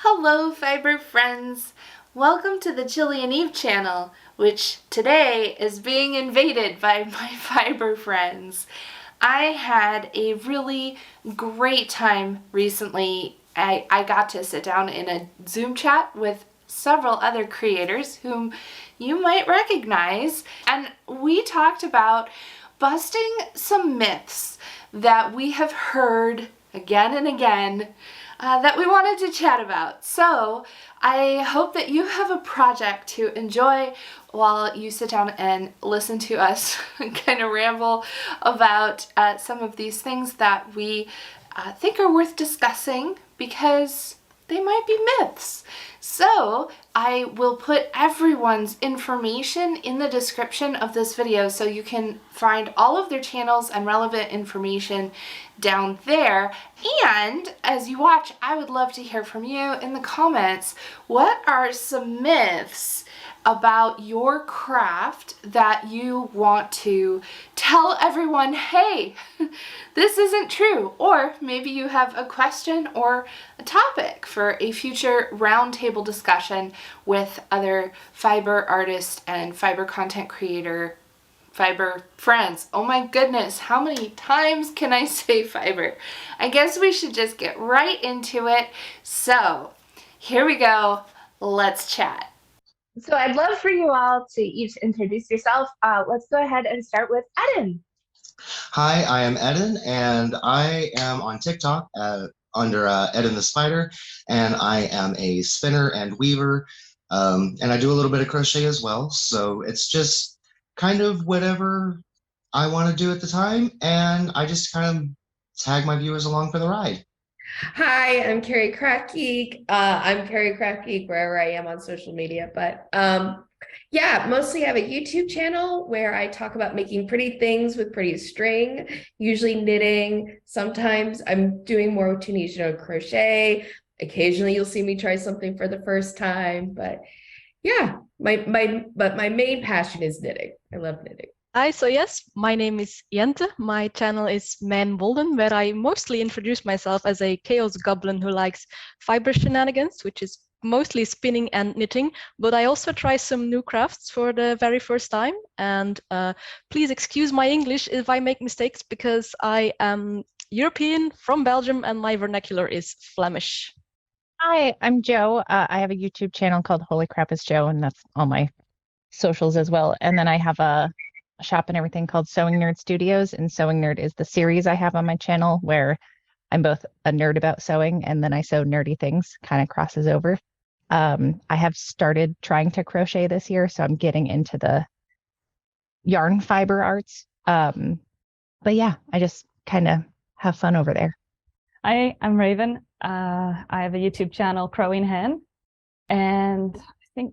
Hello, fiber friends! Welcome to the Chili and Eve channel, which today is being invaded by my fiber friends. I had a really great time recently. I got to sit down in a Zoom chat with several other creators whom you might recognize, and we talked about busting some myths that we have heard again and again that we wanted to chat about. So I hope that you have a project to enjoy while you sit down and listen to us kind of ramble about some of these things that we think are worth discussing because they might be myths. So I will put everyone's information in the description of this video so you can find all of their channels and relevant information down there. And as you watch, I would love to hear from you in the comments. What are some myths about your craft that you want to tell everyone, hey, this isn't true? Or maybe you have a question or a topic for a future roundtable discussion with other fiber artists and fiber content creator fiber friends. Oh my goodness, how many times can I say fiber? I guess we should just get right into it. So here we go. Let's chat. So I'd love for you all to each introduce yourself. Let's go ahead and start with Eddon. Hi, I am Eddon, and I am on TikTok under EddonTheSpider, and I am a spinner and weaver, and I do a little bit of crochet as well. So it's just kind of whatever I want to do at the time, and I just kind of tag my viewers along for the ride. Hi, I'm CarrieCraftGeek. I'm CarrieCraftGeek wherever I am on social media, but yeah, mostly have a YouTube channel where I talk about making pretty things with pretty string, usually knitting. Sometimes I'm doing more Tunisian crochet. Occasionally you'll see me try something for the first time, but yeah, but my main passion is knitting. I love knitting. Hi, so yes, my name is Jente. My channel is Mijnwolden, where I mostly introduce myself as a chaos goblin who likes fiber shenanigans, which is mostly spinning and knitting, but I also try some new crafts for the very first time. And please excuse my English if I make mistakes, because I am European from Belgium and my vernacular is Flemish. Hi, I'm Joe. I have a YouTube channel called Holycrappitsjo, and that's all my socials as well. And then I have a shop and everything called Sewing Nerd Studios, and Sewing Nerd is the series I have on my channel where I'm both a nerd about sewing and then I sew nerdy things, kind of crosses over. I have started trying to crochet this year, so I'm getting into the yarn fiber arts. But yeah, I just kind of have fun over there. Hi, I'm Raven. I have a YouTube channel, Crowing Hen, and I think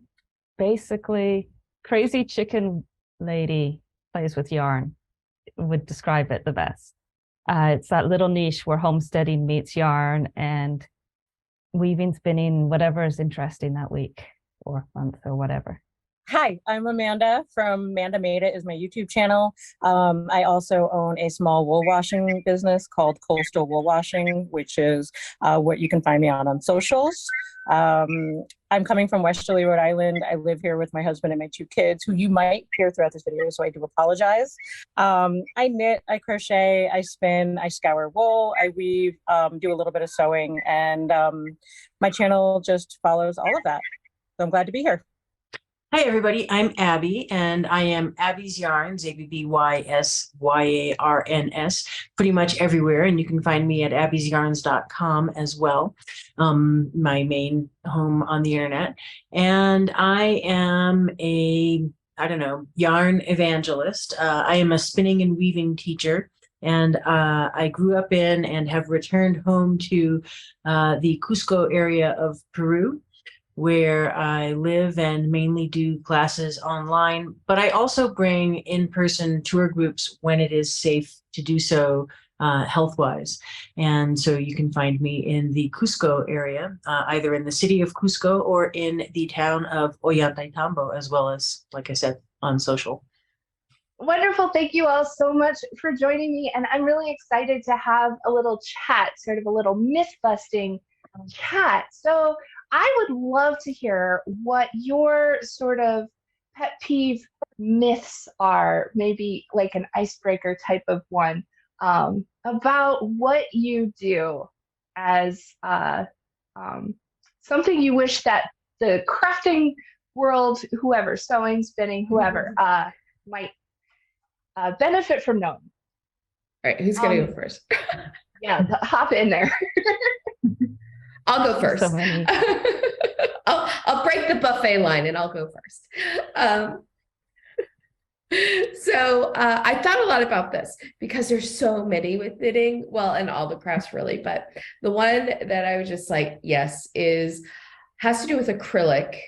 basically Crazy Chicken Lady plays with yarn would describe it the best. It's that little niche where homesteading meets yarn and weaving, spinning, whatever is interesting that week or month or whatever. Hi, I'm Amanda from MandaMadeIt is my YouTube channel. I also own a small wool washing business called Coastal Wool Washing, which is what you can find me on socials. I'm coming from Westerly, Rhode Island. I live here with my husband and my two kids, who you might hear throughout this video, so I do apologize. I knit, I crochet, I spin, I scour wool, I weave, do a little bit of sewing, and my channel just follows all of that. So I'm glad to be here. Hi, everybody. I'm Abby, and I am AbbysYarns, AbbysYarns, pretty much everywhere. And you can find me at AbbysYarns.com as well, my main home on the internet. And I am yarn evangelist. I am a spinning and weaving teacher. And I grew up in and have returned home to the Cusco area of Peru, where I live and mainly do classes online, but I also bring in-person tour groups when it is safe to do so health-wise. And so you can find me in the Cusco area, either in the city of Cusco or in the town of Ollantaytambo, as well as, like I said, on social. Wonderful. Thank you all so much for joining me. And I'm really excited to have a little chat, sort of a little myth busting chat. So I would love to hear what your sort of pet peeve myths are, maybe like an icebreaker type of one, about what you do as something you wish that the crafting world, whoever, sewing, spinning, whoever, might benefit from knowing. All right, who's gonna go first? Yeah, hop in there. I'll go first. So many. I'll break the buffet line and I'll go first. So I thought a lot about this because there's so many with knitting, well, and all the crafts really, but the one that I was just like, yes, has to do with acrylic.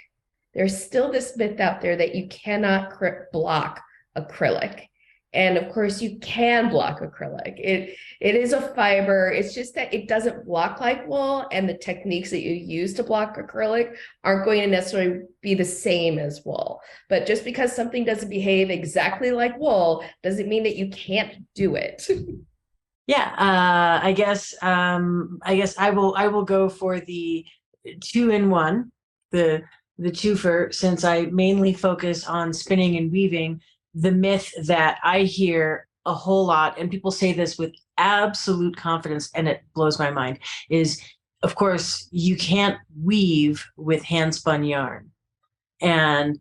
There's still this myth out there that you cannot block acrylic. And of course you can block acrylic. It is a fiber. It's just that it doesn't block like wool, and the techniques that you use to block acrylic aren't going to necessarily be the same as wool. But just because something doesn't behave exactly like wool doesn't mean that you can't do it. Yeah, I guess I will go for the 2-in-1, the twofer, since I mainly focus on spinning and weaving. The myth that I hear a whole lot, and people say this with absolute confidence, and it blows my mind, is, of course, you can't weave with hand spun yarn. And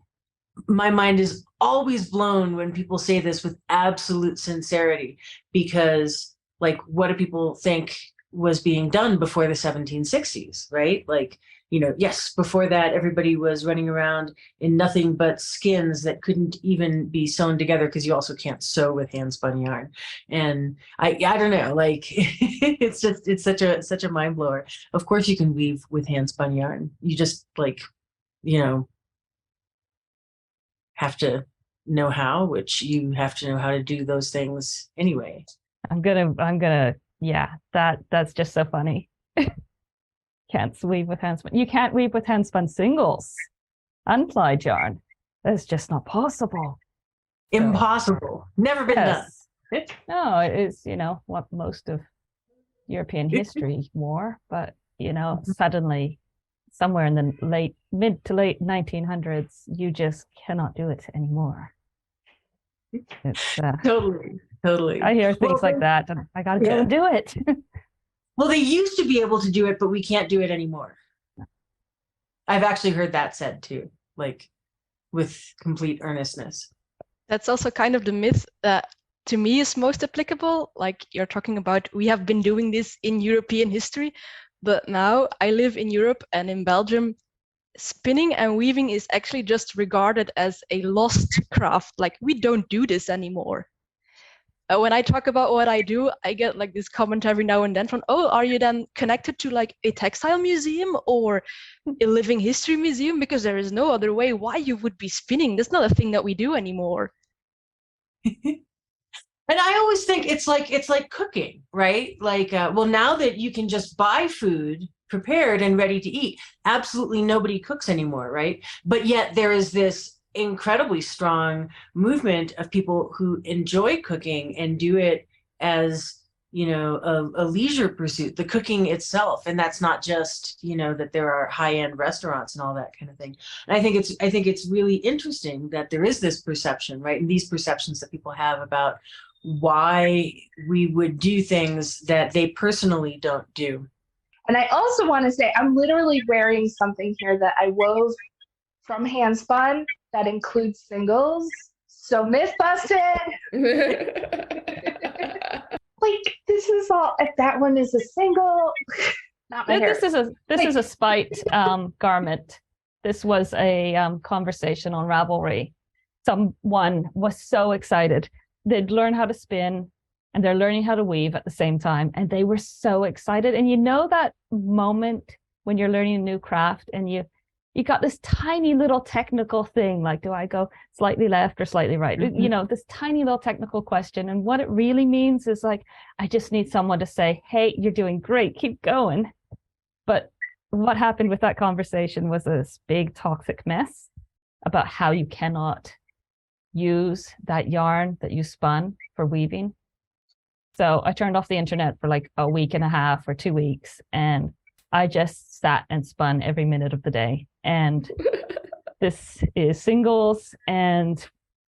my mind is always blown when people say this with absolute sincerity, because like, what do people think was being done before the 1760s, right? Like, yes, before that, everybody was running around in nothing but skins that couldn't even be sewn together, because you also can't sew with hand spun yarn. And I don't know, like, it's such a mind blower. Of course you can weave with hand spun yarn. You just have to know how, which you have to know how to do those things anyway. I'm gonna, yeah, that's just so funny. Can't weave with handspun. You can't weave with handspun singles, unplied yarn. That's just not possible. Impossible. Never been done. No, it is, what most of European history wore, but suddenly somewhere in the mid to late 1900s, you just cannot do it anymore. It's totally. I hear things like that, and I gotta go and do it. Well, they used to be able to do it, but we can't do it anymore. I've actually heard that said too, like, with complete earnestness. That's also kind of the myth that to me is most applicable. Like you're talking about, we have been doing this in European history, but now I live in Europe, and in Belgium, spinning and weaving is actually just regarded as a lost craft. Like, we don't do this anymore. When I talk about what I do, I get like this comment every now and then from, oh, are you then connected to like a textile museum or a living history museum? Because there is no other way why you would be spinning. That's not a thing that we do anymore. And I always think it's like cooking, right? Like, well, now that you can just buy food prepared and ready to eat, absolutely nobody cooks anymore, right? But yet there is this incredibly strong movement of people who enjoy cooking and do it as a leisure pursuit, the cooking itself. And that's not just that there are high-end restaurants and all that kind of thing. And I think it's really interesting that there is this perception, right, and these perceptions that people have about why we would do things that they personally don't do. And I also want to say, I'm literally wearing something here that I wove from hand spun that includes singles. So myth busted. Like, this is all, if that one is a single, not my hair. This is a spite garment. This was a conversation on Ravelry. Someone was so excited. They'd learn how to spin and they're learning how to weave at the same time. And they were so excited. And that moment when you're learning a new craft and you got this tiny little technical thing, like, do I go slightly left or slightly right? Mm-hmm. This tiny little technical question. And what it really means is like, I just need someone to say, hey, you're doing great, keep going. But what happened with that conversation was this big toxic mess about how you cannot use that yarn that you spun for weaving. So I turned off the internet for like a week and a half or 2 weeks, and I just sat and spun every minute of the day. And this is singles. And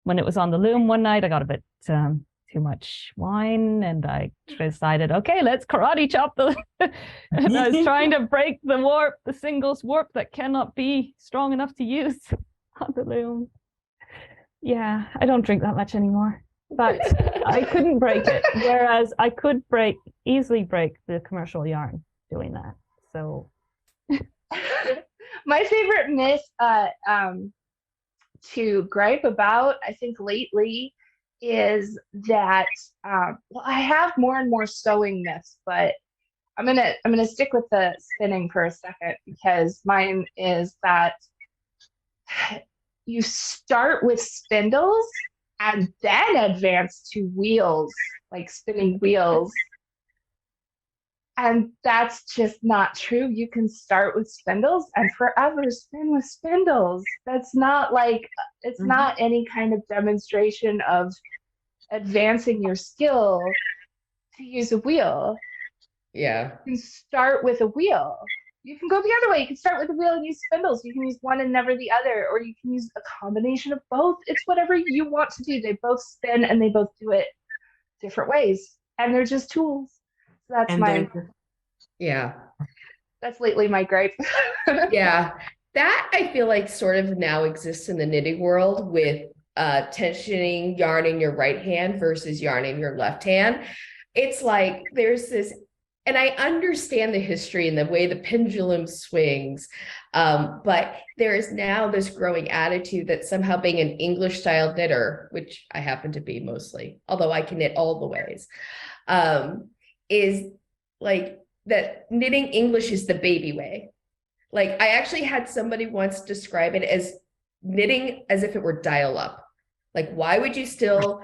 when it was on the loom one night, I got a bit too much wine, and I decided, okay, let's karate chop the and I was trying to break the warp, the singles warp that cannot be strong enough to use on the loom. Yeah, I don't drink that much anymore, but I couldn't break it, whereas I could easily break the commercial yarn doing that. So my favorite myth to gripe about, I think lately, is that well, I have more and more sewing myths, but I'm gonna stick with the spinning for a second, because mine is that you start with spindles and then advance to wheels, like spinning wheels. And that's just not true. You can start with spindles and forever spin with spindles. That's not like, it's not any kind of demonstration of advancing your skill to use a wheel. Yeah. You can start with a wheel. You can go the other way. You can start with a wheel and use spindles. You can use one and never the other, or you can use a combination of both. It's whatever you want to do. They both spin and they both do it different ways. And they're just tools. So that's that's lately my gripe. Yeah. That I feel like sort of now exists in the knitting world, with tensioning yarn in your right hand versus yarn in your left hand. It's like there's this, and I understand the history and the way the pendulum swings, but there is now this growing attitude that somehow being an English style knitter, which I happen to be mostly, although I can knit all the ways, is like that knitting English is the baby way. Like I actually had somebody once describe it as knitting as if it were dial up. Like, why would you still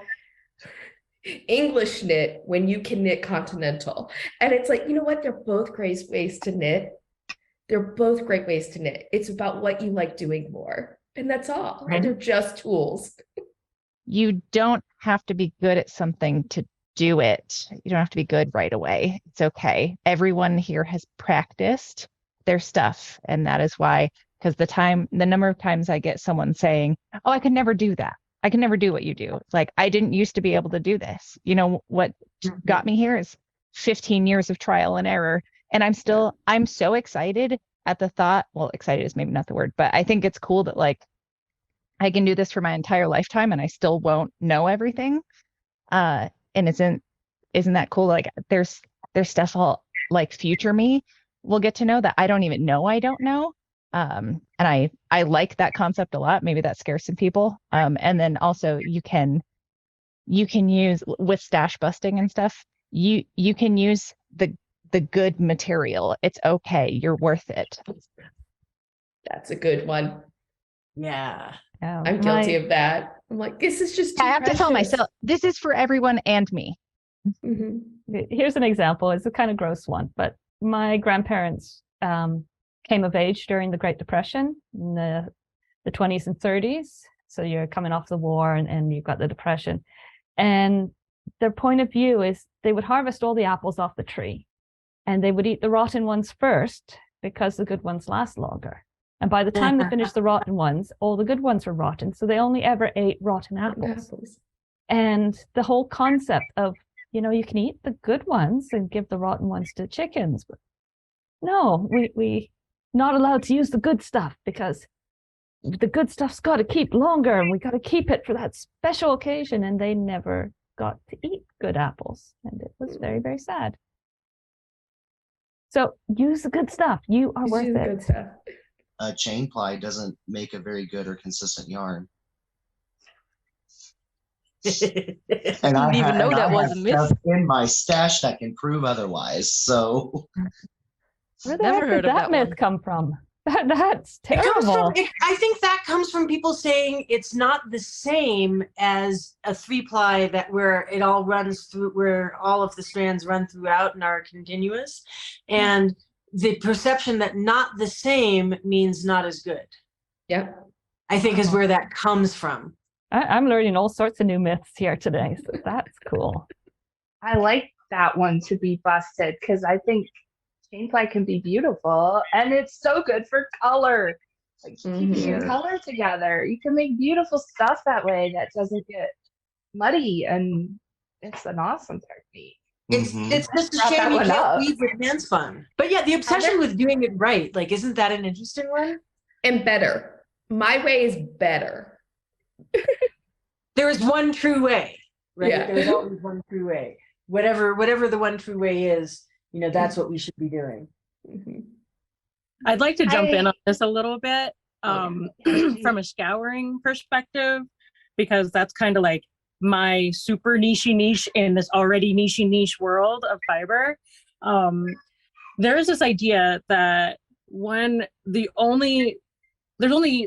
English knit when you can knit continental? And it's like, you know what? They're both great ways to knit. They're both great ways to knit. It's about what you like doing more. And that's all. Right. They're just tools. You don't have to be good at something to do it. You don't have to be good right away. It's okay. Everyone here has practiced their stuff. And that is why, because the number of times I get someone saying, oh, I could never do that. I can never do what you do. It's like, I didn't used to be able to do this. You know, what got me here is 15 years of trial and error. And I'm so excited at the thought, well, excited is maybe not the word, but I think it's cool that like, I can do this for my entire lifetime and I still won't know everything. And isn't that cool? Like there's stuff all like future me will get to know that I don't even know I don't know. And I like that concept a lot. Maybe that scares some people. And then also you can use with stash busting and stuff, you can use the good material. It's okay. You're worth it. That's a good one. Yeah. I'm guilty of that. I'm like, this is just too I have precious. to tell myself, this is for everyone and me. Here's an example. It's a kind of gross one, but my grandparents came of age during the Great Depression in the 20s and 30s. So you're coming off the war and you've got the Depression. And their point of view is they would harvest all the apples off the tree and they would eat the rotten ones first because the good ones last longer. And by the time they finished the rotten ones, all the good ones were rotten. So they only ever ate rotten apples. And the whole concept of, you know, you can eat the good ones and give the rotten ones to chickens. But no, we not allowed to use the good stuff because the good stuff's got to keep longer and we got to keep it for that special occasion. And they never got to eat good apples. And it was very, very sad. So use the good stuff. You are worth it. Good stuff. Chain ply doesn't make a very good or consistent yarn. And I didn't even know that was a myth. Stuff in my stash that can prove otherwise. So Where the Never heck heard did of that that myth one. come from? That's It comes terrible. I think that comes from people saying it's not the same as a 3-ply that where it all runs through, where all of the strands run throughout and are continuous. And the perception that not the same means not as good. Yep. I think is where that comes from. I'm learning all sorts of new myths here today. So that's cool. I like that one to be busted, because I think chain ply can be beautiful, and it's so good for color. Like keeping your color together. You can make beautiful stuff that way that doesn't get muddy, and it's an awesome technique. It's just a Brought shame that you one can't up. weave with hands fun. But yeah, the obsession with doing it right, like, isn't that an interesting one? And better. My way is better. There is one true way, right? Yeah. There's always one true way. Whatever the one true way is, you know, that's what we should be doing. I'd like to jump in on this a little bit from a scouring perspective, because that's kind of like my super niche in this already niche world of fiber. There is this idea that there's only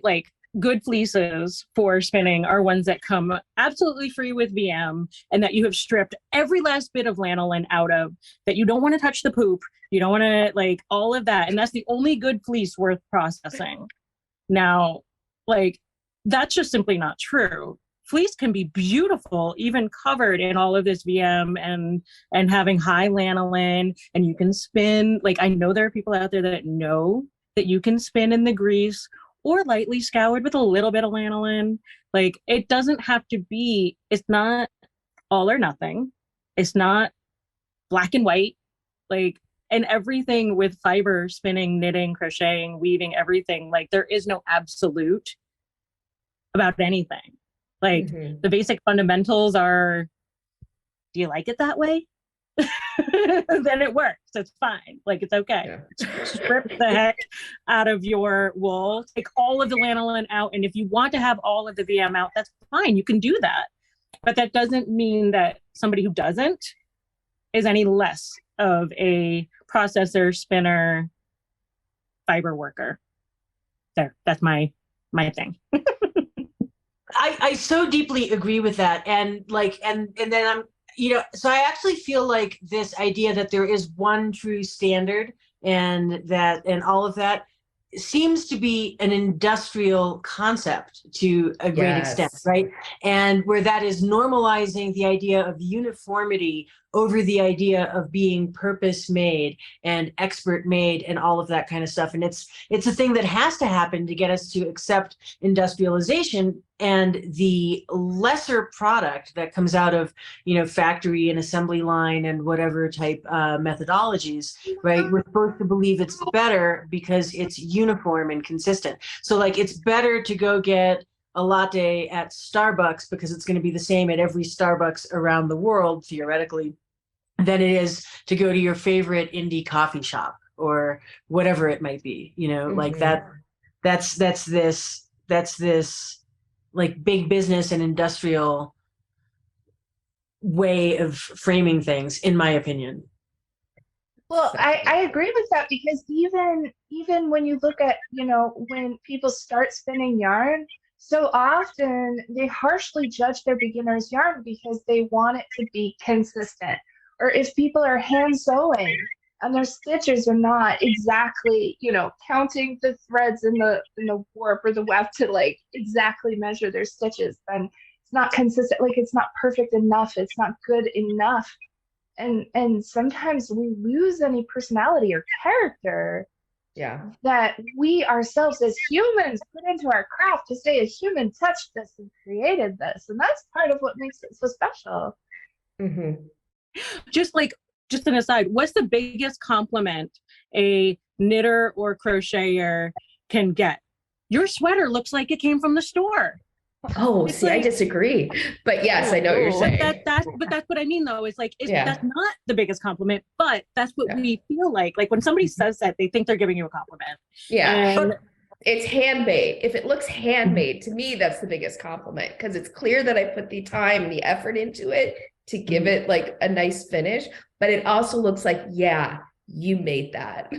like good fleeces for spinning are ones that come absolutely free with VM, and that you have stripped every last bit of lanolin out of, that you don't want to touch the poop, you don't want to like all of that, and that's the only good fleece worth processing. Now, like, that's just simply not true. Fleece can be beautiful, even covered in all of this VM and having high lanolin, and you can spin. Like, I know there are people out there that know that you can spin in the grease or lightly scoured with a little bit of lanolin. Like, it doesn't have to be, it's not all or nothing. It's not black and white. Like, and everything with fiber, spinning, knitting, crocheting, weaving, everything, like, there is no absolute about anything. Like, the basic fundamentals are, do you like it that way? Then it works. It's fine. Like, it's okay. Strip the heck out of your wool. Take all of the lanolin out. And if you want to have all of the VM out, that's fine. You can do that. But that doesn't mean that somebody who doesn't is any less of a processor, spinner, fiber worker. There. That's my thing. I so deeply agree with that. And like, and then I'm, you know, so I actually feel like this idea that there is one true standard and all of that seems to be an industrial concept to a great extent, right? And where that is normalizing the idea of uniformity over the idea of being purpose made and expert made and all of that kind of stuff. And it's a thing that has to happen to get us to accept industrialization and the lesser product that comes out of, you know, factory and assembly line and whatever type methodologies, right? We're supposed to believe it's better because it's uniform and consistent. So like, it's better to go get a latte at Starbucks because it's going to be the same at every Starbucks around the world, theoretically, than it is to go to your favorite indie coffee shop or whatever it might be, you know, like that's this like big business and industrial way of framing things, in my opinion. Well, I agree with that, because even when you look at, you know, when people start spinning yarn, so often they harshly judge their beginner's yarn because they want it to be consistent. Or if people are hand sewing and their stitches are not exactly, you know, counting the threads in the warp or the weft to like exactly measure their stitches, then it's not consistent. Like, it's not perfect enough. It's not good enough. And sometimes we lose any personality or character that we ourselves as humans put into our craft to say a human touched this and created this. And that's part of what makes it so special. Just an aside, what's the biggest compliment a knitter or crocheter can get? Your sweater looks like it came from the store. Oh, it's I disagree. But yes, I know what you're saying. But that's what I mean, though. It's like, that's not the biggest compliment, but that's what we feel like. Like, when somebody says that, they think they're giving you a compliment. Yeah. It's handmade. If it looks handmade, to me, that's the biggest compliment, because it's clear that I put the time and the effort into it to give it like a nice finish, but it also looks like, yeah, you made that.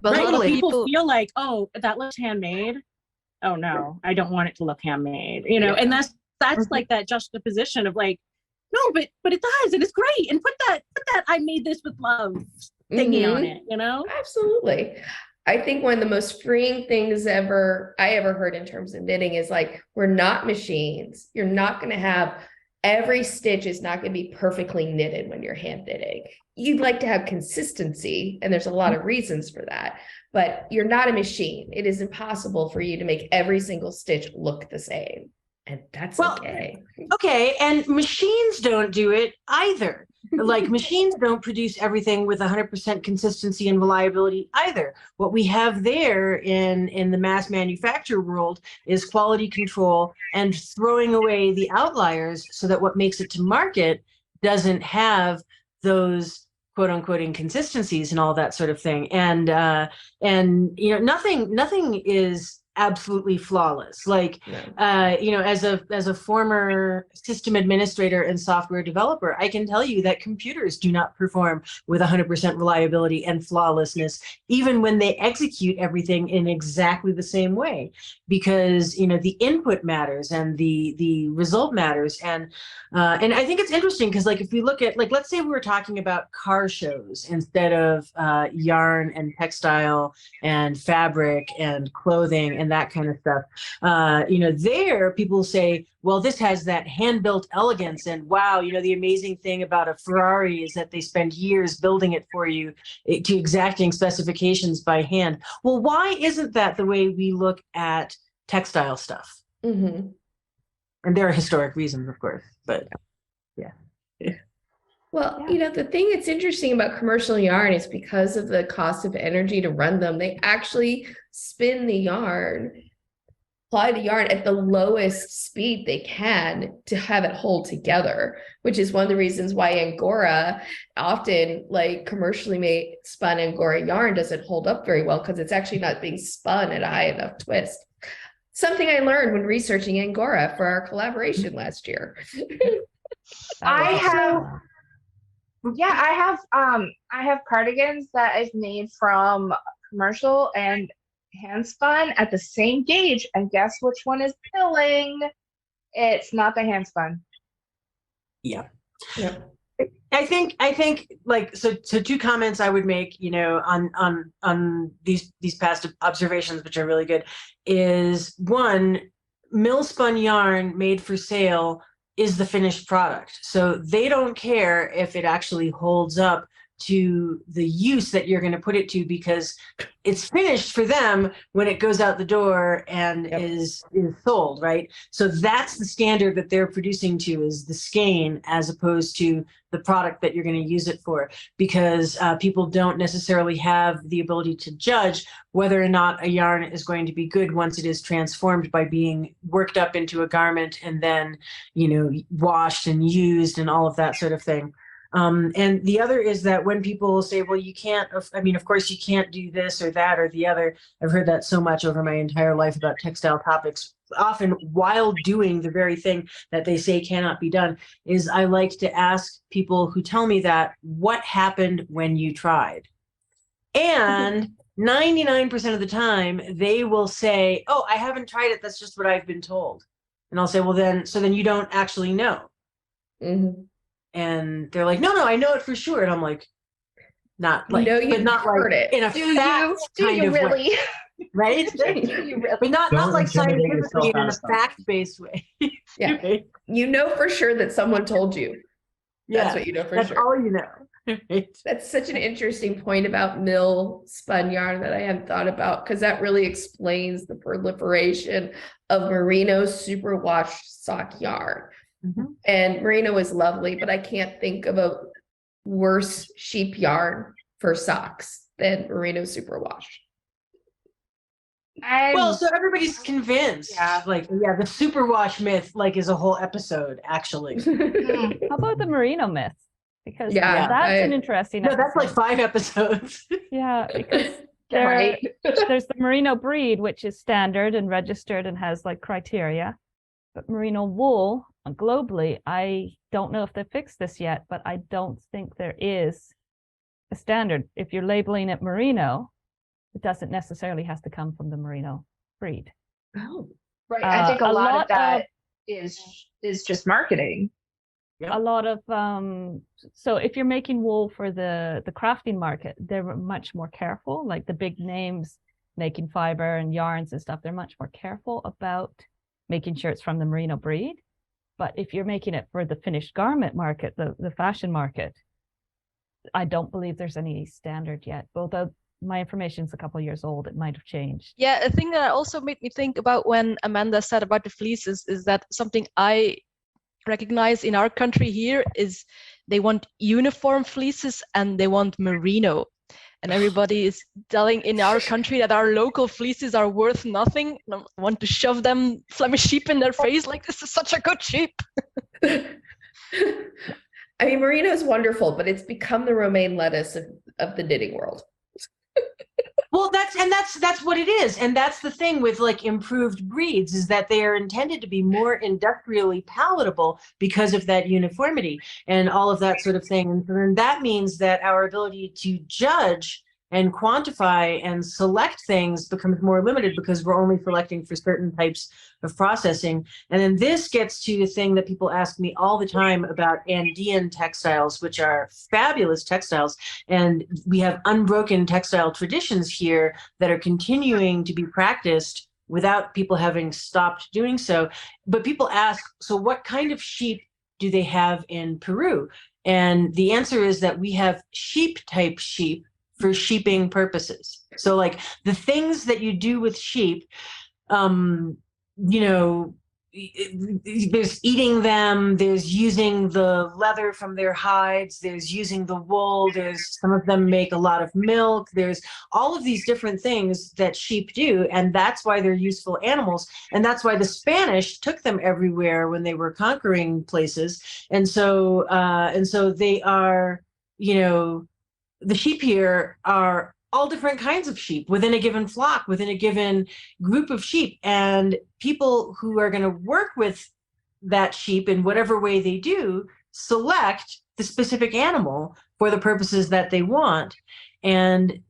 But a lot of people feel like, oh, that looks handmade. Oh no, I don't want it to look handmade, you know. And that's like that juxtaposition of like, no, but it does, and it's great, and put that I made this with love thingy on it, you know. Absolutely. I think one of the most freeing things I ever heard in terms of knitting is like, we're not machines. You're not going to have every stitch is not going to be perfectly knitted when you're hand knitting. you'd like to have consistency, and there's a lot of reasons for that, but you're not a machine. It is impossible for you to make every single stitch look the same. And that's okay. Okay. And machines don't do it either. Like machines don't produce everything with 100% consistency and reliability either. What we have there in the mass manufacture world is quality control and throwing away the outliers so that what makes it to market doesn't have those quote unquote inconsistencies and all that sort of thing. And nothing is absolutely flawless. Like, as a former system administrator and software developer, I can tell you that computers do not perform with 100% reliability and flawlessness, even when they execute everything in exactly the same way, because, the input matters and the result matters. And I think it's interesting because, like, if we look at, like, let's say we were talking about car shows instead of yarn and textile and fabric and clothing and that kind of stuff. There people say, well, this has that hand-built elegance, and wow, the amazing thing about a Ferrari is that they spend years building it for you to exacting specifications by hand. Well, why isn't that the way we look at textile stuff? Mm-hmm. And there are historic reasons, of course, but yeah. Well, the thing that's interesting about commercial yarn is because of the cost of energy to run them, they actually spin the yarn, apply the yarn at the lowest speed they can to have it hold together, which is one of the reasons why Angora often, like commercially made spun Angora yarn, doesn't hold up very well, because it's actually not being spun at a high enough twist. Something I learned when researching Angora for our collaboration last year. I have cardigans that I've made from commercial and hand spun at the same gauge, and guess which one is killing? It's not the hand spun. Yeah. I think like, so two comments I would make, on these past observations, which are really good, is one, mill spun yarn made for sale is the finished product. So they don't care if it actually holds up to the use that you're going to put it to, because it's finished for them when it goes out the door and is sold, right? So that's the standard that they're producing to, is the skein, as opposed to the product that you're going to use it for, because people don't necessarily have the ability to judge whether or not a yarn is going to be good once it is transformed by being worked up into a garment and then, washed and used and all of that sort of thing. And the other is that when people say, well, you can't, of course you can't do this or that or the other. I've heard that so much over my entire life about textile topics, often while doing the very thing that they say cannot be done. Is I like to ask people who tell me that, what happened when you tried? And 99% of the time they will say, oh, I haven't tried it. That's just what I've been told. And I'll say, well, then you don't actually know. Mm-hmm. And they're like, no, I know it for sure. And I'm like, not like, but not like it. in a fact kind of really? way, right? But not like scientifically, in a fact-based way. Yeah, right? You know for sure that someone told you. That's what you know for sure. That's all you know. Right? That's such an interesting point about mill spun yarn that I hadn't thought about, because that really explains the proliferation of merino superwash sock yarn. Mm-hmm. And merino is lovely, but I can't think of a worse sheep yarn for socks than merino superwash. Well, so everybody's convinced. Yeah, like, the superwash myth, like, is a whole episode, actually. How about the merino myth? Because that's an interesting episode. No, that's like 5 episodes. Yeah, because there's the merino breed, which is standard and registered and has like criteria. But merino wool, globally, I don't know if they've fixed this yet, but I don't think there is a standard. If you're labeling it merino, it doesn't necessarily have to come from the merino breed. Oh, right. I think a lot of that is just marketing. Yep. A lot of so if you're making wool for the crafting market, they're much more careful. Like the big names making fiber and yarns and stuff, they're much more careful about making sure it's from the merino breed. But if you're making it for the finished garment market, the fashion market, I don't believe there's any standard yet. Although my information's a couple years old, it might have changed. Yeah, a thing that also made me think about when Amanda said about the fleeces is that something I recognize in our country here is they want uniform fleeces and they want merino. And everybody is telling in our country that our local fleeces are worth nothing. And I want to shove them Flemish sheep in their face like this is such a good sheep. I mean, merino is wonderful, but it's become the romaine lettuce of the knitting world. Well, that's what it is. And that's the thing with like improved breeds, is that they are intended to be more industrially palatable because of that uniformity and all of that sort of thing. And then that means that our ability to judge and quantify and select things becomes more limited because we're only selecting for certain types of processing. And then this gets to the thing that people ask me all the time about Andean textiles, which are fabulous textiles. And we have unbroken textile traditions here that are continuing to be practiced without people having stopped doing so. But people ask, so what kind of sheep do they have in Peru? And the answer is that we have sheep type sheep for sheeping purposes. So like the things that you do with sheep, there's eating them, there's using the leather from their hides, there's using the wool, there's some of them make a lot of milk, there's all of these different things that sheep do, and that's why they're useful animals, and that's why the Spanish took them everywhere when they were conquering places. And so they are, the sheep here are all different kinds of sheep within a given flock, within a given group of sheep. And people who are going to work with that sheep in whatever way they do, select the specific animal for the purposes that they want. And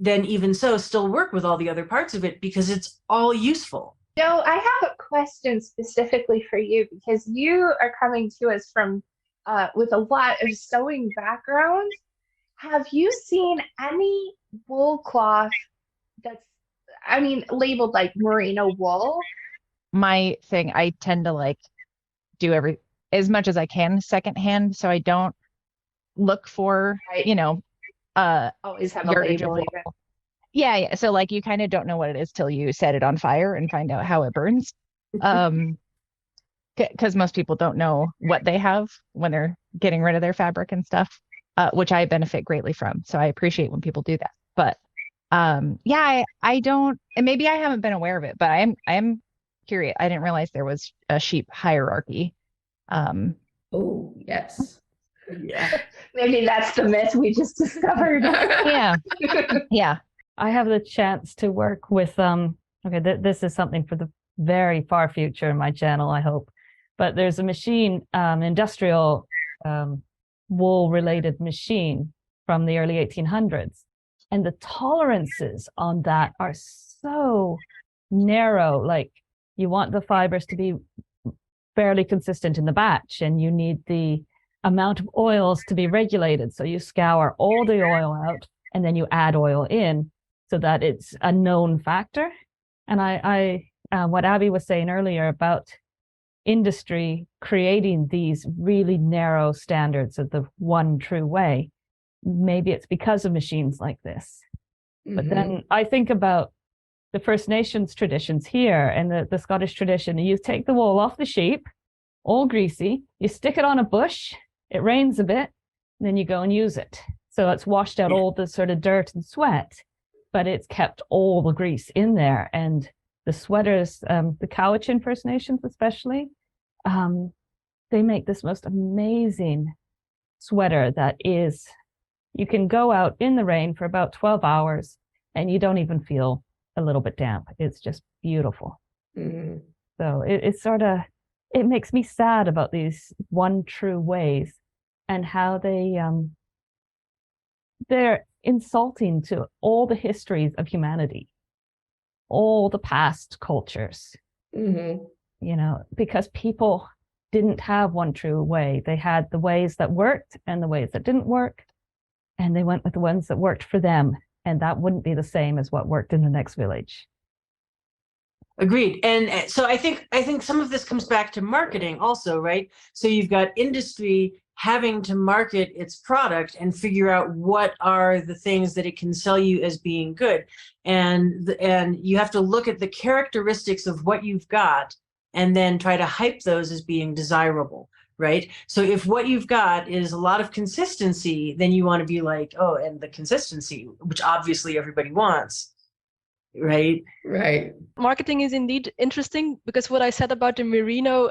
then even so, still work with all the other parts of it because it's all useful. Joe, I have a question specifically for you because you are coming to us from with a lot of sewing background. Have you seen any wool cloth that's, labeled like merino wool? My thing, I tend to do as much as I can secondhand, so I don't look for, always have a label. Yeah. So you kind of don't know what it is till you set it on fire and find out how it burns. Because most people don't know what they have when they're getting rid of their fabric and stuff. Which I benefit greatly from. So I appreciate when people do that. But I don't, and maybe I haven't been aware of it, but I am curious. I didn't realize there was a sheep hierarchy. Oh, yes. Yeah. Maybe that's the myth we just discovered. Yeah. Yeah. I have the chance to work with, this is something for the very far future in my channel, I hope. But there's a machine, industrial, wool related machine from the early 1800s, and the tolerances on that are so narrow. Like, you want the fibers to be fairly consistent in the batch, and you need the amount of oils to be regulated, so you scour all the oil out and then you add oil in so that it's a known factor. And I what Abby was saying earlier about industry creating these really narrow standards of the one true way, maybe it's because of machines like this. Mm-hmm. But then I think about the First Nations traditions here and the Scottish tradition. You take the wool off the sheep, all greasy, you stick it on a bush, it rains a bit, and then you go and use it. So it's washed out all the sort of dirt and sweat, but it's kept all the grease in there. And the sweaters, the Cowichan First Nations especially, they make this most amazing sweater that is, you can go out in the rain for about 12 hours and you don't even feel a little bit damp. It's just beautiful. Mm-hmm. So it makes me sad about these one true ways and how they're insulting to all the histories of humanity, all the past cultures. Mm-hmm. Because people didn't have one true way. They had the ways that worked and the ways that didn't work, and they went with the ones that worked for them, and that wouldn't be the same as what worked in the next village. Agreed. And so I think some of this comes back to marketing also, right? So you've got industry having to market its product and figure out what are the things that it can sell you as being good. And you have to look at the characteristics of what you've got and then try to hype those as being desirable, right? So if what you've got is a lot of consistency, then you want to be like, oh, and the consistency, which obviously everybody wants, right? Right. Marketing is indeed interesting, because what I said about the merino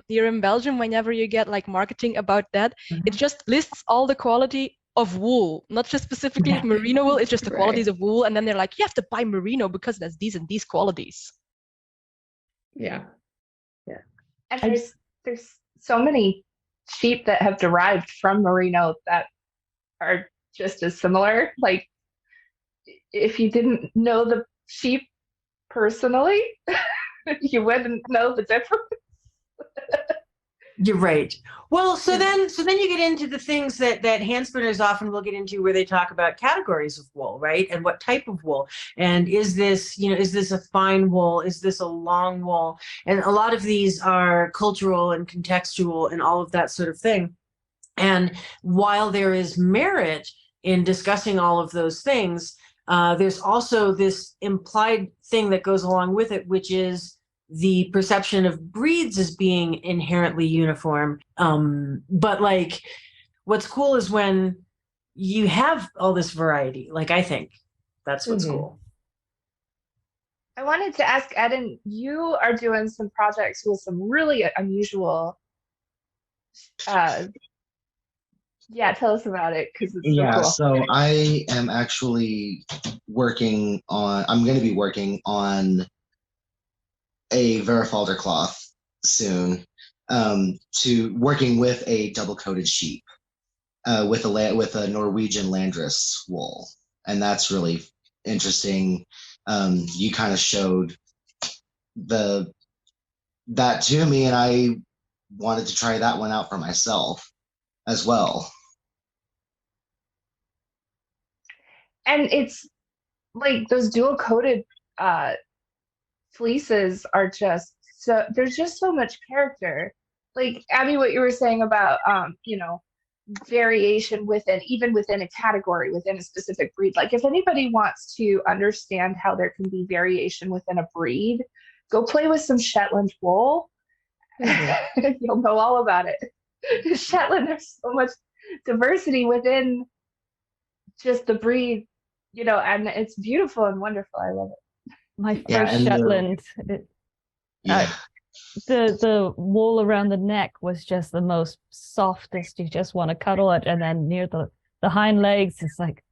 here in Belgium, whenever you get like marketing about that, it just lists all the quality of wool, not just specifically merino wool, it's just the qualities of wool. And then they're like, you have to buy merino because that's these and these qualities. Yeah. And there's so many sheep that have derived from merino that are just as similar. Like, if you didn't know the sheep personally, you wouldn't know the difference. You're right. Well, so then you get into the things that hand spinners often will get into, where they talk about categories of wool, right? And what type of wool, and is this a fine wool? Is this a long wool? And a lot of these are cultural and contextual and all of that sort of thing. And while there is merit in discussing all of those things, there's also this implied thing that goes along with it, which is the perception of breeds as being inherently uniform. But like, what's cool is when you have all this variety. Like, I think that's what's cool. I wanted to ask Eddon, you are doing some projects with some really unusual, tell us about it, because it's so cool. So I am actually I'm going to be working on a Verifalder cloth soon, working with a double-coated sheep, with a Norwegian Landris wool, and that's really interesting. You kind of showed that to me, and I wanted to try that one out for myself as well. And it's like those dual-coated fleeces are just there's just so much character. Like, Abby, what you were saying about variation even within a category, within a specific breed. Like, if anybody wants to understand how there can be variation within a breed, go play with some Shetland wool. You'll know all about it. Shetland, there's so much diversity within just the breed, and it's beautiful and wonderful. I love it. My first Shetland, the wool around the neck was just the most softest. You just want to cuddle it, and then near the hind legs, it's like,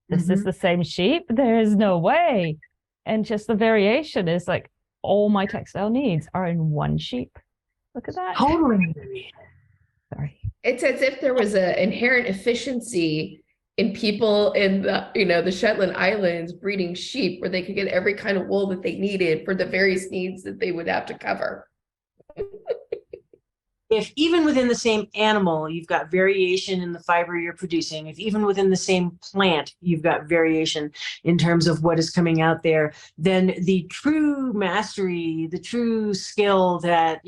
this is the same sheep. There is no way. And just the variation is like, all my textile needs are in one sheep. Look at that. Totally. Sorry. It's as if there was an inherent efficiency in people in the Shetland Islands breeding sheep, where they could get every kind of wool that they needed for the various needs that they would have to cover. If even within the same animal, you've got variation in the fiber you're producing, if even within the same plant, you've got variation in terms of what is coming out there, then the true mastery, the true skill that,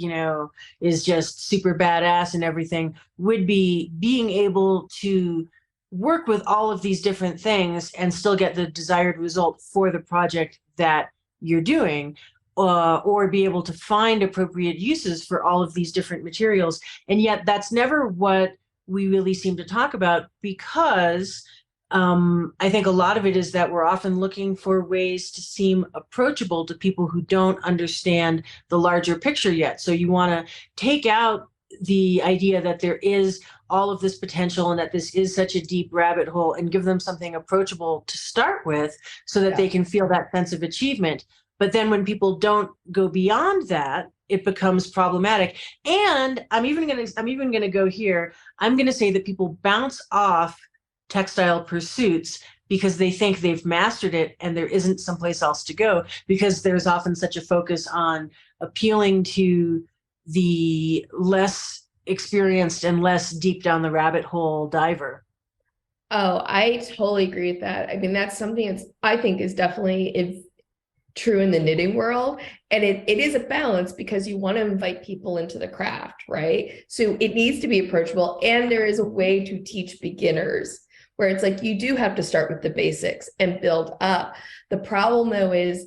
is just super badass and everything, would be being able to work with all of these different things and still get the desired result for the project that you're doing, or be able to find appropriate uses for all of these different materials. And yet that's never what we really seem to talk about, because I think a lot of it is that we're often looking for ways to seem approachable to people who don't understand the larger picture yet. So you want to take out the idea that there is all of this potential and that this is such a deep rabbit hole, and give them something approachable to start with, so that they can feel that sense of achievement. But then when people don't go beyond that, it becomes problematic. And I'm even gonna go here. I'm gonna say that people bounce off textile pursuits because they think they've mastered it and there isn't someplace else to go, because there's often such a focus on appealing to the less experienced and less deep down the rabbit hole diver. Oh, I totally agree with that. I mean, that's something I think is definitely true in the knitting world. And it is a balance because you want to invite people into the craft, right? So it needs to be approachable. And there is a way to teach beginners where it's like, you do have to start with the basics and build up. The problem though is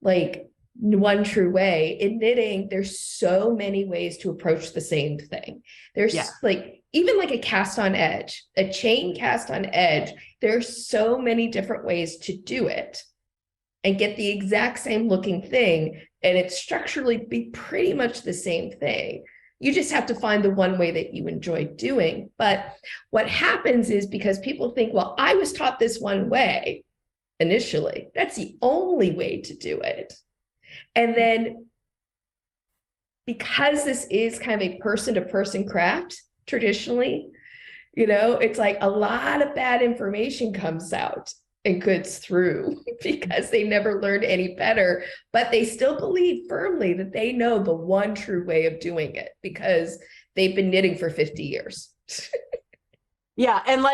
like one true way in knitting, there's so many ways to approach the same thing. There's like, even like a cast on edge, a chain cast on edge, there's so many different ways to do it and get the exact same looking thing, and it structurally be pretty much the same thing. You just have to find the one way that you enjoy doing. But what happens is because people think, well, I was taught this one way initially, that's the only way to do it. And then because this is kind of a person-to-person craft, traditionally, you know, it's like a lot of bad information comes out and goods through because they never learned any better, but they still believe firmly that they know the one true way of doing it because they've been knitting for 50 years. Yeah, and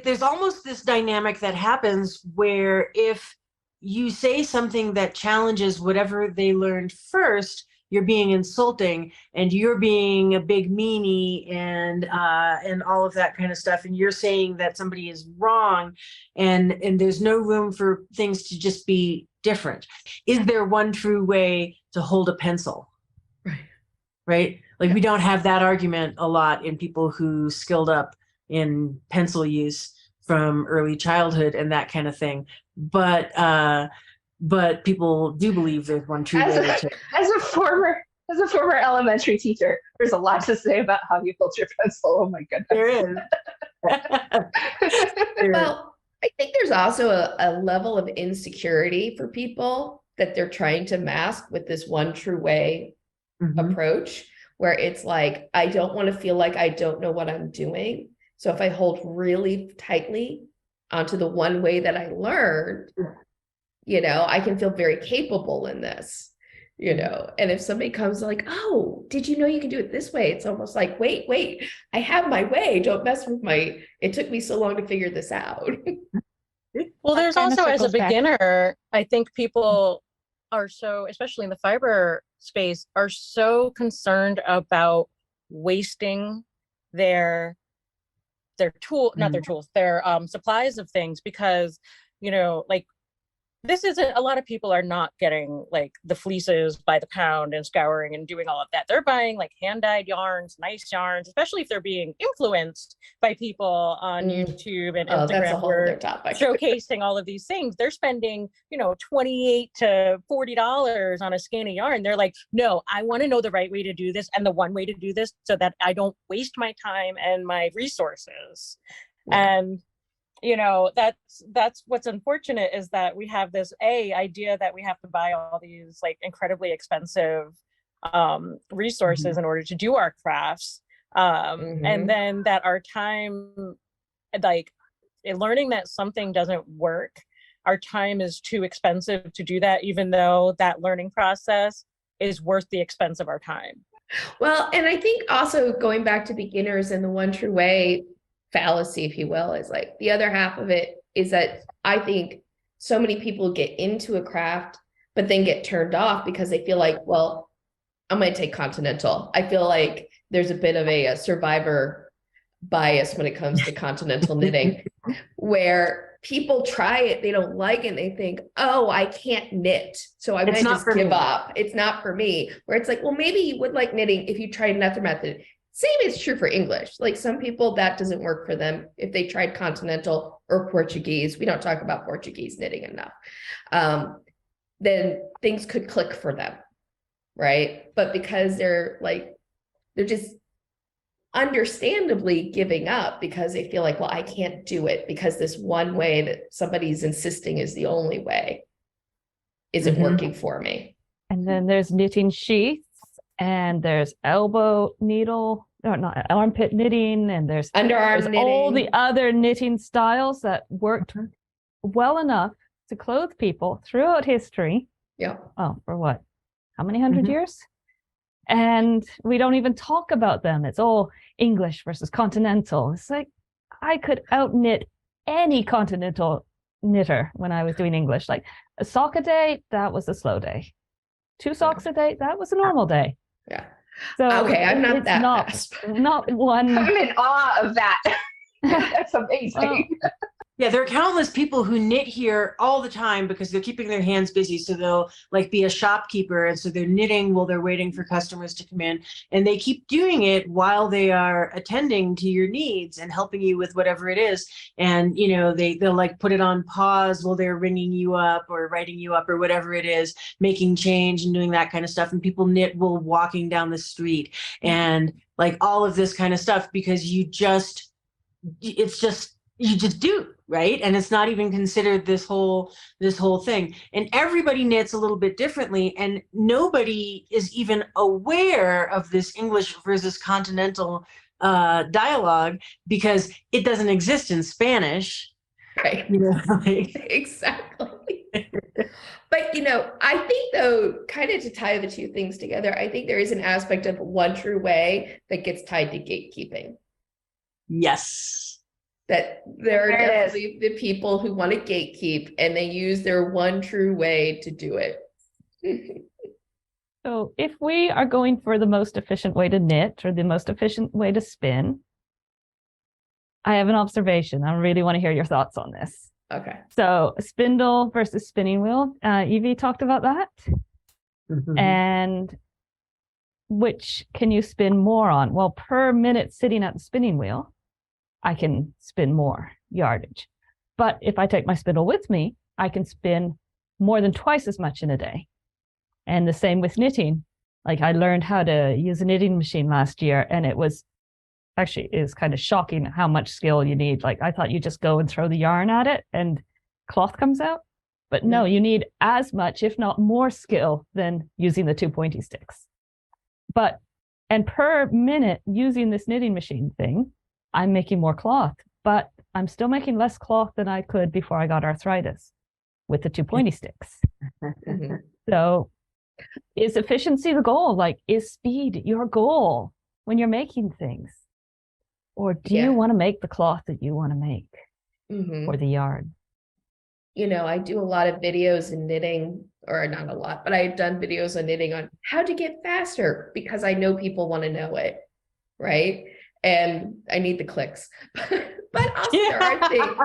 there's almost this dynamic that happens where if you say something that challenges whatever they learned first, you're being insulting and you're being a big meanie and all of that kind of stuff. And you're saying that somebody is wrong and there's no room for things to just be different. Is there one true way to hold a pencil? Right? Like we don't have that argument a lot in people who skilled up in pencil use from early childhood and that kind of thing. But people do believe there's one true way to. As a former elementary teacher, there's a lot to say about how you hold your pencil. Oh my goodness. There is. Well, I think there's also a level of insecurity for people that they're trying to mask with this one true way approach, where it's like, I don't want to feel like I don't know what I'm doing. So if I hold really tightly onto the one way that I learned, you know, I can feel very capable in this, you know. And if somebody comes like, oh, did you know you can do it this way? It's almost like, wait, I have my way. Don't mess with it took me so long to figure this out. Well, there's also, as a beginner, I think people are so, especially in the fiber space, are so concerned about wasting their supplies of things because, you know, like this isn't, a lot of people are not getting like the fleeces by the pound and scouring and doing all of that. They're buying like hand-dyed yarns, nice yarns, especially if they're being influenced by people on YouTube and Instagram who are showcasing all of these things. They're spending, you know, $28 to $40 on a skein of yarn. They're like, no, I want to know the right way to do this and the one way to do this so that I don't waste my time and my resources. Yeah. And you know, that's what's unfortunate is that we have this idea that we have to buy all these like incredibly expensive resources in order to do our crafts. And then that our time, like learning that something doesn't work, our time is too expensive to do that, even though that learning process is worth the expense of our time. Well, and I think also going back to beginners and the one true way fallacy, if you will, is like the other half of it is that I think so many people get into a craft but then get turned off because they feel like, well, I'm going to take continental. I feel like there's a bit of a survivor bias when it comes to continental knitting where people try it, they don't like it, and they think, oh, I can't knit, so I might just give up. It's not for me. Where it's like, well, maybe you would like knitting if you tried another method. Same is true for English. Like some people, that doesn't work for them if they tried continental or Portuguese. We don't talk about Portuguese knitting enough. Then things could click for them, right? But because they're just understandably giving up because they feel like, well, I can't do it because this one way that somebody's insisting is the only way isn't working for me. And then there's knitting sheaths. And there's elbow needle, no, not armpit knitting, and there's underarm knitting. All the other knitting styles that worked well enough to clothe people throughout history. Yeah. Oh, for what? How many hundred years? And we don't even talk about them. It's all English versus continental. It's like I could out knit any continental knitter when I was doing English. Like A sock a day, that was a slow day. 2 socks a day, that was a normal day. Yeah. So okay, I'm not it's that not, fast. not one. I'm in awe of that. That's amazing. Well, Yeah, there are countless people who knit here all the time because they're keeping their hands busy. So they'll like be a shopkeeper. And so they're knitting while they're waiting for customers to come in. And they keep doing it while they are attending to your needs and helping you with whatever it is. And, you know, they'll like put it on pause while they're ringing you up or writing you up or whatever it is, making change and doing that kind of stuff. And people knit while walking down the street and like all of this kind of stuff because you just do, right? And it's not even considered this whole thing. And everybody knits a little bit differently, and nobody is even aware of this English versus continental dialogue because it doesn't exist in Spanish. Right. You know, like, exactly. But, you know, I think, though, kind of to tie the two things together, I think there is an aspect of one true way that gets tied to gatekeeping. yes. That there are definitely the people who want to gatekeep and they use their one true way to do it. So if we are going for the most efficient way to knit or the most efficient way to spin, I have an observation. I really want to hear your thoughts on this. Okay. So spindle versus spinning wheel. Evie talked about that. Mm-hmm. And which can you spin more on? Well, per minute sitting at the spinning wheel, I can spin more yardage. But if I take my spindle with me, I can spin more than twice as much in a day. And the same with knitting. Like I learned how to use a knitting machine last year, and it was kind of shocking how much skill you need. Like I thought you just go and throw the yarn at it and cloth comes out. But no, you need as much, if not more skill than using the 2 pointy sticks. And per minute using this knitting machine thing, I'm making more cloth, but I'm still making less cloth than I could before I got arthritis with the 2 pointy sticks. Mm-hmm. So is efficiency the goal? Like, is speed your goal when you're making things? Or do you want to make the cloth that you want to make or the yarn? You know, I do a lot of videos in knitting, or not a lot, but I've done videos on knitting on how to get faster because I know people want to know it, right? And I need the clicks, but also there are things,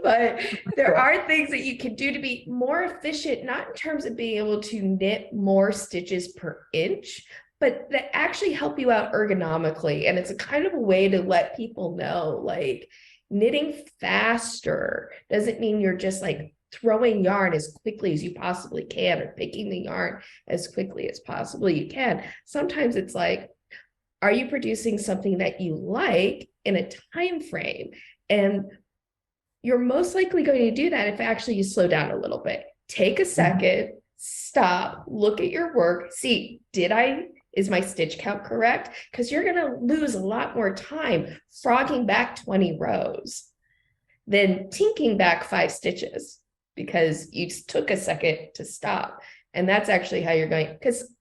but there are things that you can do to be more efficient, not in terms of being able to knit more stitches per inch, but that actually help you out ergonomically. And it's a kind of a way to let people know, like, knitting faster doesn't mean you're just like throwing yarn as quickly as you possibly can or picking the yarn as quickly as possibly you can. Sometimes it's like, are you producing something that you like in a time frame? And you're most likely going to do that if actually you slow down a little bit. Take a second, stop, look at your work, see, is my stitch count correct? Because you're going to lose a lot more time frogging back 20 rows than tinking back 5 stitches because you just took a second to stop. And that's actually how you're going, because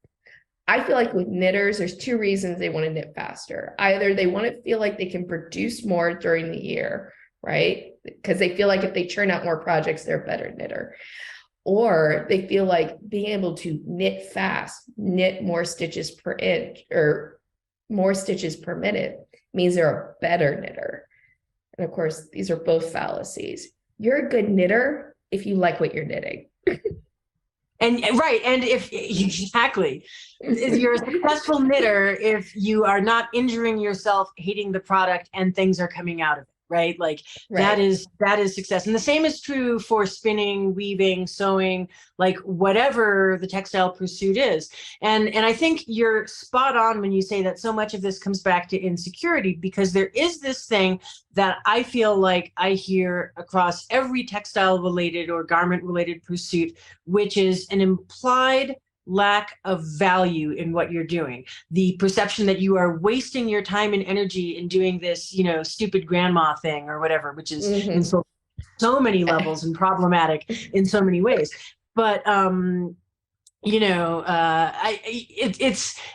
I feel like with knitters, there's 2 reasons they want to knit faster. Either they want to feel like they can produce more during the year, right? Because they feel like if they churn out more projects, they're a better knitter. Or they feel like being able to knit fast, knit more stitches per inch or more stitches per minute means they're a better knitter. And of course, these are both fallacies. You're a good knitter if you like what you're knitting. And right. And if you're a successful knitter, if you are not injuring yourself, hating the product, and things are coming out of it, right? Like that is success. And the same is true for spinning, weaving, sewing, like whatever the textile pursuit is. And I think you're spot on when you say that so much of this comes back to insecurity, because there is this thing that I feel like I hear across every textile related or garment related pursuit, which is an implied lack of value in what you're doing. The perception that you are wasting your time and energy in doing this, stupid grandma thing or whatever, which is in so many levels and problematic in so many ways. But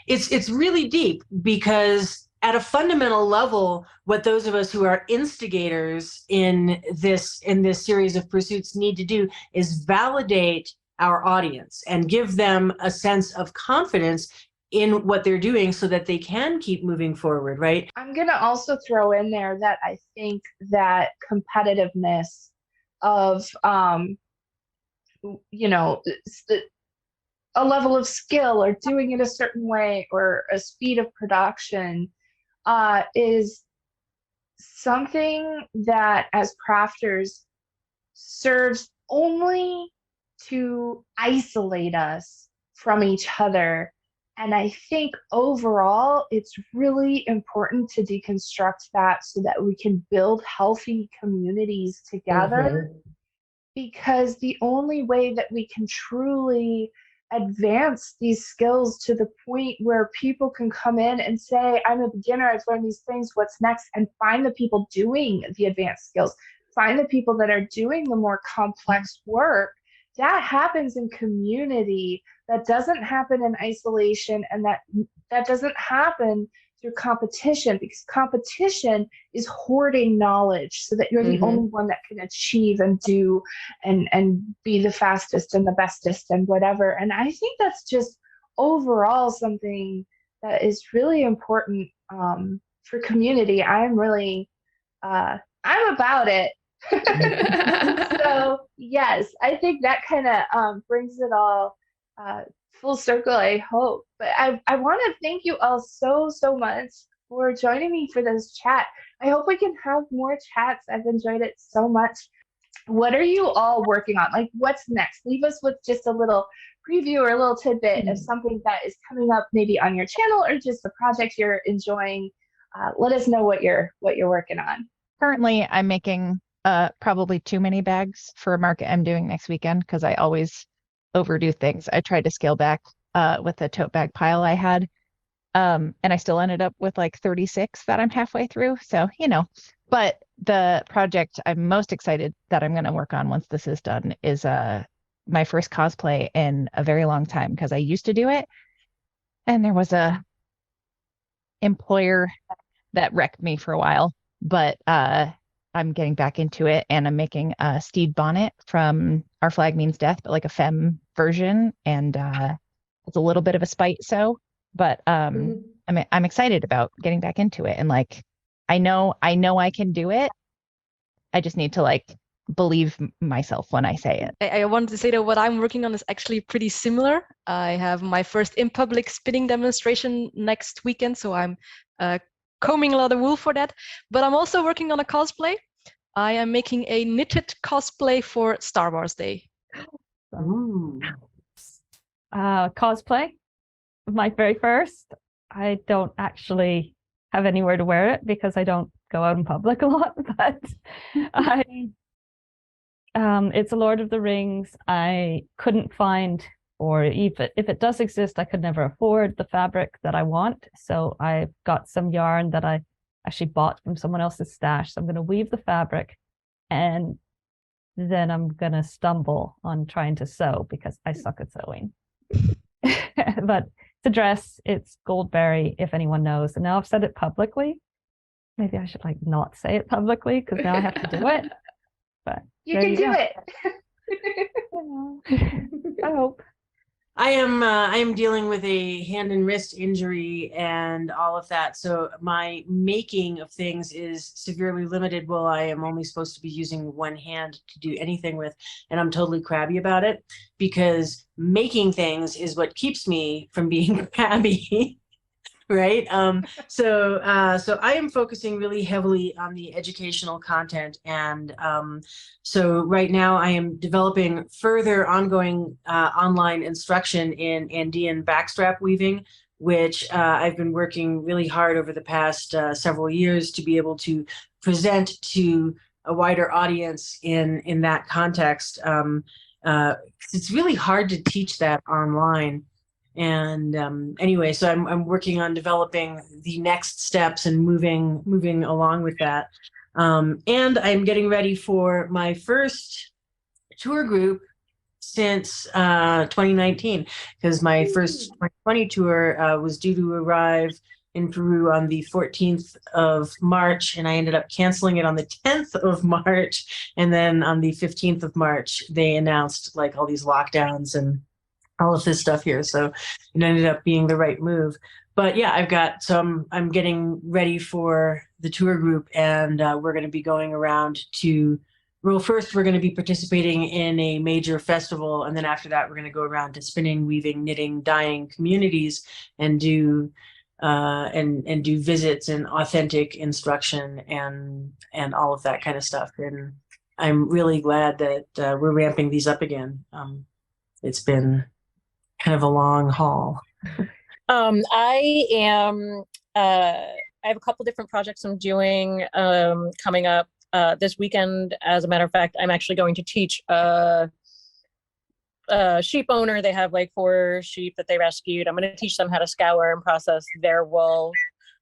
it's really deep, because at a fundamental level, what those of us who are instigators in this series of pursuits need to do is validate our audience and give them a sense of confidence in what they're doing so that they can keep moving forward, right? I'm going to also throw in there that I think that competitiveness of, you know, a level of skill or doing it a certain way or a speed of production is something that as crafters serves only to isolate us from each other. And I think overall, it's really important to deconstruct that so that we can build healthy communities together. Because the only way that we can truly advance these skills to the point where people can come in and say, I'm a beginner, I've learned these things, what's next? And find the people doing the advanced skills, find the people that are doing the more complex work. That happens in community. That doesn't happen in isolation, and that doesn't happen through competition, because competition is hoarding knowledge so that you're the only one that can achieve and do and be the fastest and the bestest and whatever. And I think that's just overall something that is really important for community. I'm really I'm about it. So yes, I think that kind of brings it all full circle, I hope. But I want to thank you all so much for joining me for this chat. I hope we can have more chats. I've enjoyed it so much. What are you all working on? Like, what's next? Leave us with just a little preview or a little tidbit of something that is coming up maybe on your channel or just a project you're enjoying. Let us know what you're working on. Currently, I'm making probably too many bags for a market I'm doing next weekend because I always overdo things. I tried to scale back with the tote bag pile I had, and I still ended up with like 36 that I'm halfway through. So, you know, but the project I'm most excited that I'm going to work on once this is done is my first cosplay in a very long time, because I used to do it and there was a employer that wrecked me for a while, but I'm getting back into it, and I'm making a Steed bonnet from Our Flag Means Death, but like a femme version, and it's a little bit of a spite sew, but I'm excited about getting back into it, and like I know I can do it. I just need to like believe myself when I say it. I wanted to say that what I'm working on is actually pretty similar. I have my first in public spinning demonstration next weekend, so I'm combing a lot of wool for that, but I'm also working on a cosplay. I am making a knitted cosplay for Star Wars Day. Cosplay, my very first. I don't actually have anywhere to wear it because I don't go out in public a lot, but it's a Lord of the Rings. I couldn't find, or if it does exist, I could never afford the fabric that I want. So I've got some yarn that I actually bought from someone else's stash. So I'm going to weave the fabric, and then I'm going to stumble on trying to sew because I suck at sewing. But it's a dress. It's Goldberry, if anyone knows. And now I've said it publicly. Maybe I should like not say it publicly because now I have to do it. But you can do it. I hope. I am dealing with a hand and wrist injury and all of that. So my making of things is severely limited. Well, I am only supposed to be using one hand to do anything with, and I'm totally crabby about it because making things is what keeps me from being crabby. Right. So I am focusing really heavily on the educational content. And so right now I am developing further ongoing online instruction in Andean backstrap weaving, which I've been working really hard over the past several years to be able to present to a wider audience in that context. It's really hard to teach that online. And anyway, so I'm working on developing the next steps and moving along with that. And I'm getting ready for my first tour group since 2019, because my first 2020 tour was due to arrive in Peru on the 14th of March, and I ended up canceling it on the 10th of March. And then on the 15th of March, they announced like all these lockdowns and all of this stuff here. So it ended up being the right move. But yeah, I'm getting ready for the tour group, and we're going to be going around to, well, first we're going to be participating in a major festival, and then after that we're going to go around to spinning, weaving, knitting, dyeing communities and do do visits and authentic instruction and all of that kind of stuff. And I'm really glad that we're ramping these up again. It's been kind of a long haul. I have a couple different projects I'm doing coming up this weekend. As a matter of fact, I'm actually going to teach a sheep owner. They have like 4 sheep that they rescued. I'm going to teach them how to scour and process their wool,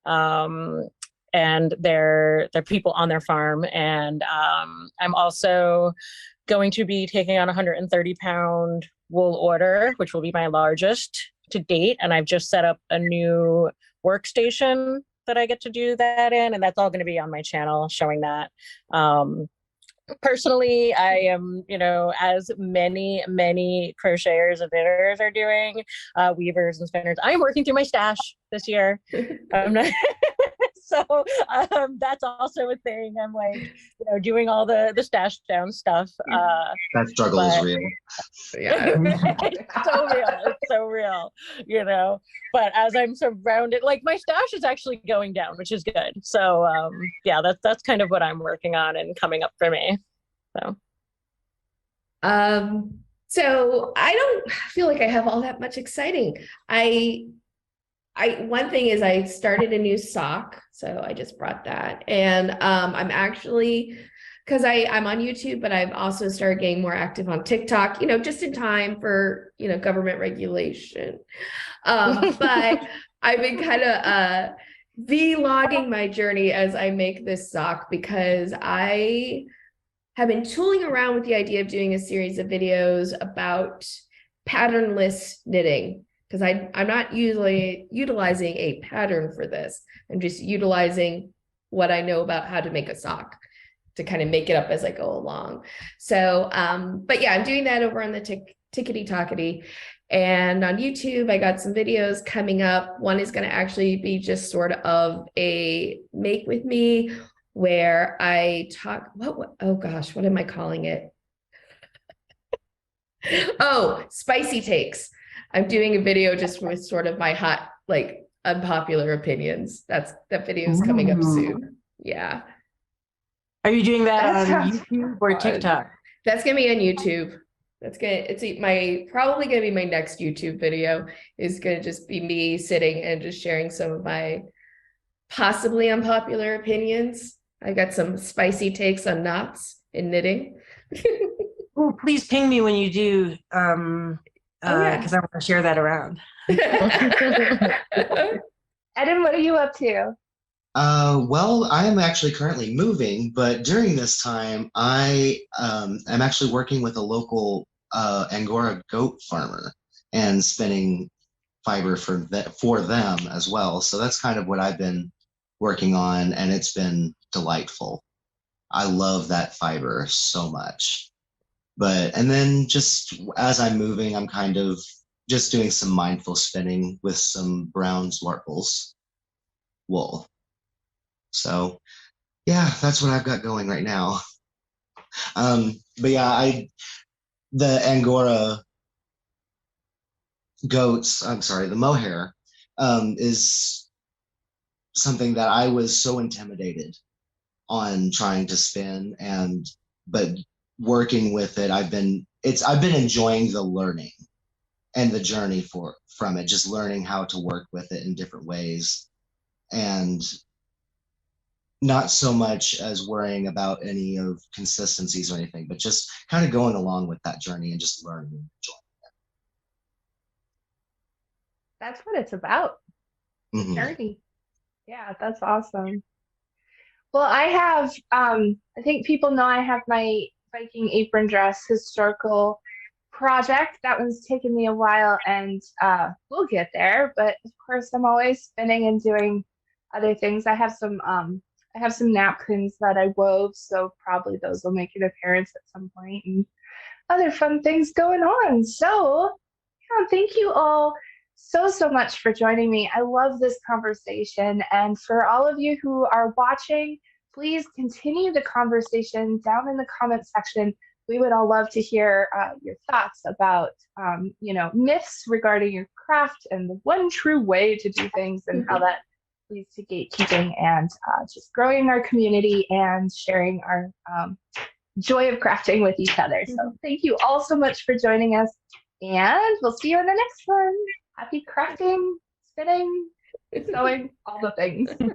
and their people on their farm. And I'm also going to be taking on a 130-pound wool order, which will be my largest to date. And I've just set up a new workstation that I get to do that in, and that's all going to be on my channel showing that. Personally, I am, as many crocheters and knitters are doing, weavers and spinners, I am working through my stash this year. So that's also a thing. I'm like, doing all the stash down stuff. That struggle is real. Yeah. It's so real. It's so real, But as I'm surrounded, like my stash is actually going down, which is good. So yeah, that's kind of what I'm working on and coming up for me. So I don't feel like I have all that much exciting. One thing is I started a new sock, so I just brought that, and I'm actually, because I'm on YouTube, but I've also started getting more active on TikTok, just in time for government regulation. But I've been kind of vlogging my journey as I make this sock, because I have been tooling around with the idea of doing a series of videos about patternless knitting, because I'm not usually utilizing a pattern for this. I'm just utilizing what I know about how to make a sock to kind of make it up as I go along. So, but yeah, I'm doing that over on the Tickety Talkety. And on YouTube, I got some videos coming up. One is going to actually be just sort of a make with me, where I talk, oh gosh, what am I calling it? Oh, spicy takes. I'm doing a video just with sort of my hot, like, unpopular opinions. That video is coming up soon. Yeah. Are you doing that on YouTube or TikTok? That's gonna be on YouTube. Probably gonna be my next YouTube video, is gonna just be me sitting and just sharing some of my possibly unpopular opinions. I got some spicy takes on knots in knitting. Oh, please ping me when you do, because I want to share that around. Eddon, what are you up to? Well, I am actually currently moving, but during this time, I am actually working with a local Angora goat farmer and spinning fiber for them as well. So that's kind of what I've been working on, and it's been delightful. I love that fiber so much. And then just as I'm moving, I'm kind of just doing some mindful spinning with some brown Swartles wool. So yeah, that's what I've got going right now. But yeah, the Angora goats, the mohair, is something that I was so intimidated on trying to spin, but working with it, I've been enjoying the learning and the journey from it, just learning how to work with it in different ways, and not so much as worrying about any of consistencies or anything, but just kind of going along with that journey and just learning and enjoying it. That's what it's about. Mm-hmm. Journey. Yeah, that's awesome. Well, I have, I think people know I have my Viking apron dress historical project. That one's taken me a while, and we'll get there. But of course, I'm always spinning and doing other things. I have some napkins that I wove, so probably those will make an appearance at some point, and other fun things going on. So yeah, thank you all so much for joining me. I love this conversation, and for all of you who are watching, please continue the conversation down in the comment section. We would all love to hear your thoughts about, myths regarding your craft and the one true way to do things, and how that leads to gatekeeping and just growing our community and sharing our joy of crafting with each other. So thank you all so much for joining us, and we'll see you in the next one. Happy crafting, spinning, sewing, all the things.